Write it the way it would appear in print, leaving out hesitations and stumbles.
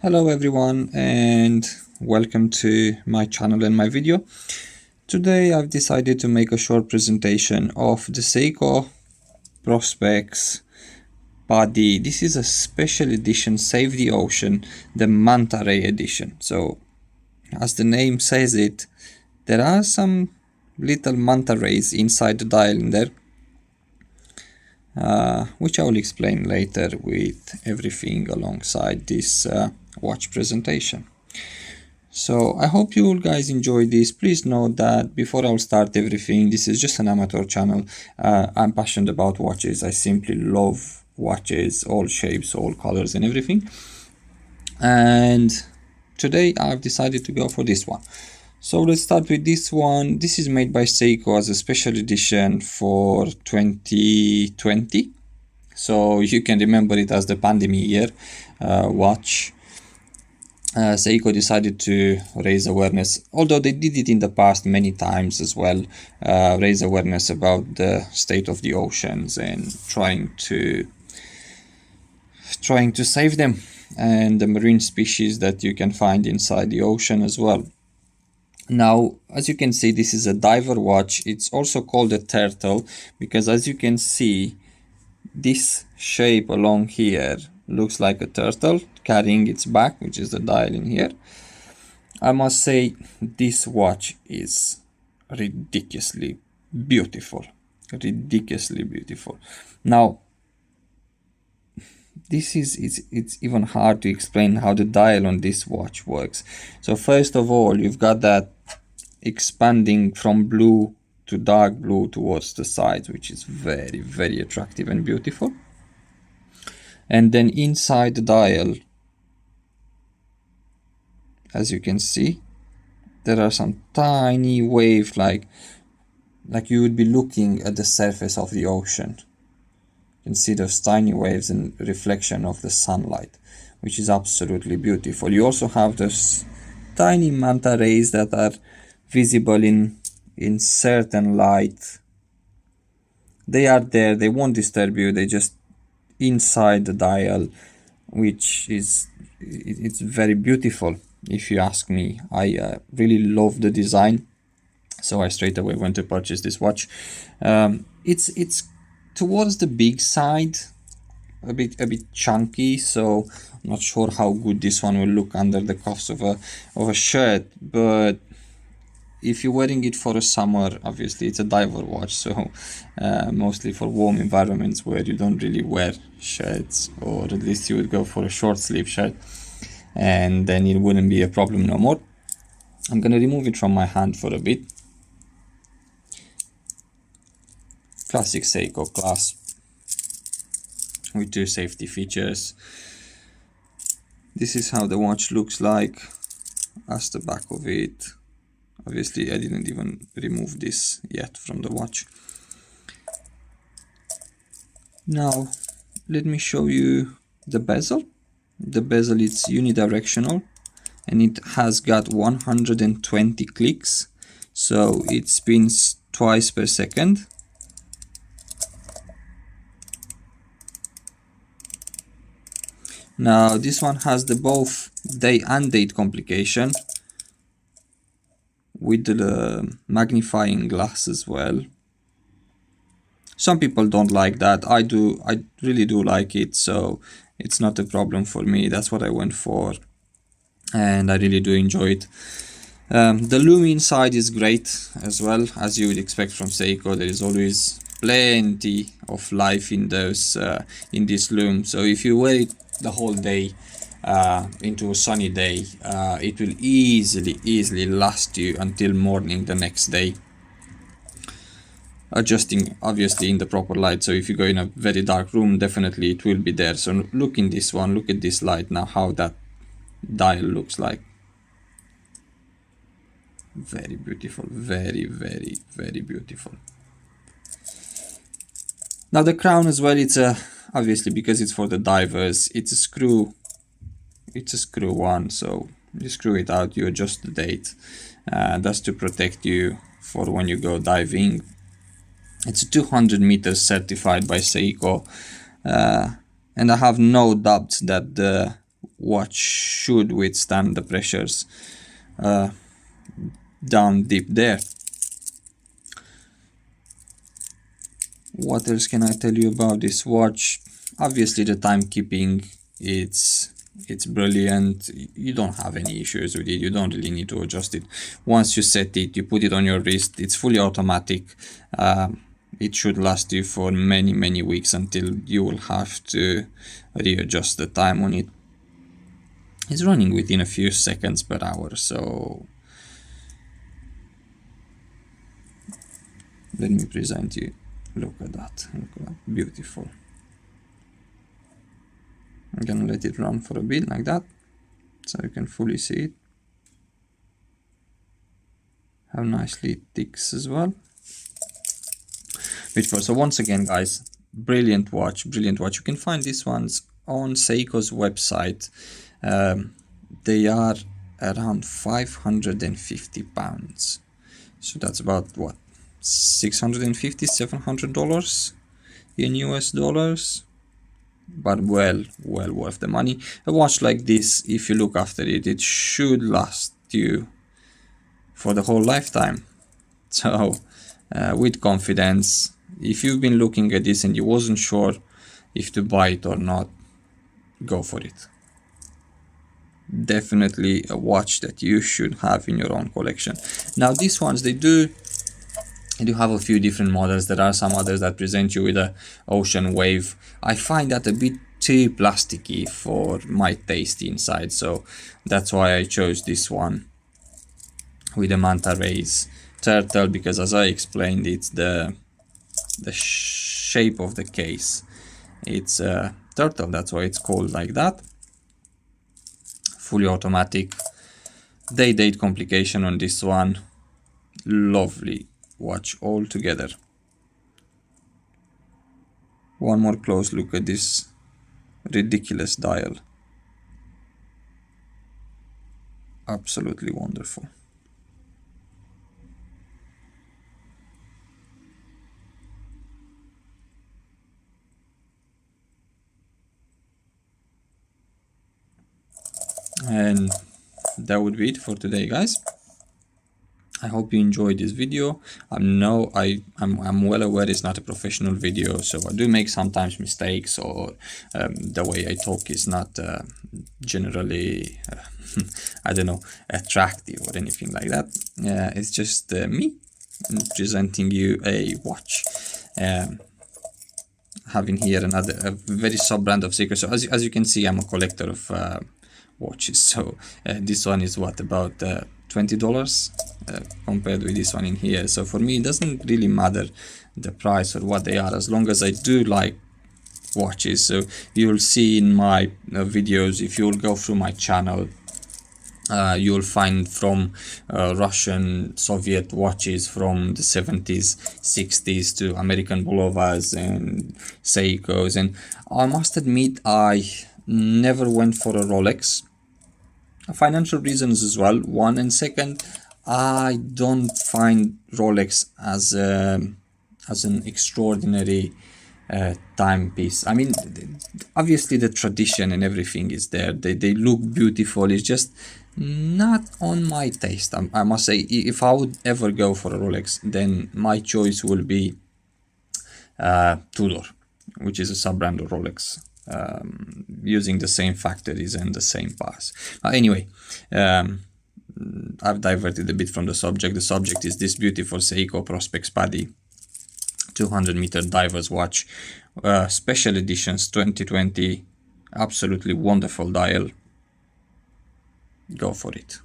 Hello everyone and welcome to my channel and my video. Today I've decided to make a short presentation of the Seiko Prospex body. This is a special edition Save the Ocean, the Manta Ray edition. So as the name says it, there are some little manta rays inside the dial in there, which I will explain later with everything alongside this watch presentation. So I hope you guys enjoy this. Please note that before I'll start everything, this is just an amateur channel. I'm passionate about watches. I simply love watches, all shapes, all colors and everything. And today I've decided to go for this one. So let's start with this one. This is made by Seiko as a special edition for 2020. So you can remember it as the pandemic year watch. Seiko decided to raise awareness, although they did it in the past many times as well, raise awareness about the state of the oceans and trying to save them and the marine species that you can find inside the ocean as well. Now, as you can see, this is a diver watch. It's also called a turtle because, as you can see, this shape along here looks like a turtle carrying its back, which is the dial in here. I must say this watch is ridiculously beautiful. Now, it's even hard to explain how the dial on this watch works. So first of all, you've got that expanding from blue to dark blue towards the sides, which is very, very attractive and beautiful. And then inside the dial, as you can see, there are some tiny waves like you would be looking at the surface of the ocean. You can see those tiny waves and reflection of the sunlight, which is absolutely beautiful. You also have those tiny manta rays that are visible in certain light. They are there, they won't disturb you, they just inside the dial, which is it's very beautiful if you ask me. I really love the design, so I straight away went to purchase this watch. It's towards the big side, a bit chunky, so I'm not sure how good this one will look under the cuffs of a shirt, but if you're wearing it for a summer, obviously it's a diver watch, so mostly for warm environments where you don't really wear shirts, or at least you would go for a short sleeve shirt, and then it wouldn't be a problem no more. I'm gonna remove it from my hand for a bit. Classic Seiko clasp with two safety features. This is how the watch looks like as the back of it. Obviously, I didn't even remove this yet from the watch. Now, let me show you the bezel. The bezel is unidirectional and it has got 120 clicks, so it spins twice per second. Now, this one has the both day and date complication with the magnifying glass as well. Some people don't like that. I do. I really do like it, so it's not a problem for me. That's what I went for, and I really do enjoy it. The loom inside is great as well, as you would expect from Seiko. There is always plenty of life in those in this loom, so if you wear it the whole day into a sunny day, it will easily last you until morning the next day, adjusting obviously in the proper light. So if you go in a very dark room, definitely it will be there. So look in this one, look at this light now, how that dial looks like. Very beautiful, very beautiful. Now the crown as well, it's obviously because it's for the divers, it's a screw one, so you screw it out, you adjust the date. That's to protect you for when you go diving. It's 200 meters certified by Seiko, and I have no doubts that the watch should withstand the pressures down deep there. What else can I tell you about this watch? Obviously the timekeeping, it's brilliant. You don't have any issues with it. You don't really need to adjust it. Once you set it, you put it on your wrist, it's fully automatic. It should last you for many weeks until you will have to readjust the time on it. It's running within a few seconds per hour, so let me present you. Look at that, beautiful. I'm gonna let it run for a bit like that, so you can fully see it. How nicely it ticks as well. Beautiful. So once again, guys, brilliant watch. You can find these ones on Seiko's website. They are around £550. So that's about what, $650, $700 in US dollars, but well worth the money. A watch like this, if you look after it, it should last you for the whole lifetime. So with confidence, if you've been looking at this and you wasn't sure if to buy it or not, go for it. Definitely a watch that you should have in your own collection. Now these ones, they do have a few different models. There are some others that present you with a ocean wave. I find that a bit too plasticky for my taste inside, so that's why I chose this one with the Manta rays turtle, because as I explained, it's the shape of the case. It's a turtle, that's why it's called like that. Fully automatic. Day-date complication on this one. Lovely watch all together. One more close look at this ridiculous dial. Absolutely wonderful. And that would be it for today, guys. I hope you enjoyed this video. I'm well aware it's not a professional video, so I do make sometimes mistakes, or the way I talk is not generally I don't know, attractive or anything like that. It's just me presenting you a watch. Having here a very sub brand of Seiko. So as you can see, I'm a collector of watches. So this one is what, about $20 compared with this one in here. So for me, it doesn't really matter the price or what they are, as long as I do like watches. So you'll see in my videos, if you'll go through my channel, you'll find from Russian, Soviet watches from the 70s, 60s to American Bulovas and Seikos. And I must admit, I never went for a Rolex. Financial reasons as well, one, and second, I don't find Rolex as an extraordinary timepiece. I mean, obviously the tradition and everything is there. They look beautiful. It's just not on my taste. I must say, if I would ever go for a Rolex, then my choice will be Tudor, which is a sub-brand of Rolex, using the same factories and the same parts. Anyway, I've diverted a bit from the subject. The subject is this beautiful Seiko Prospex Paddy 200-meter diver's watch, special editions 2020. Absolutely wonderful dial. Go for it.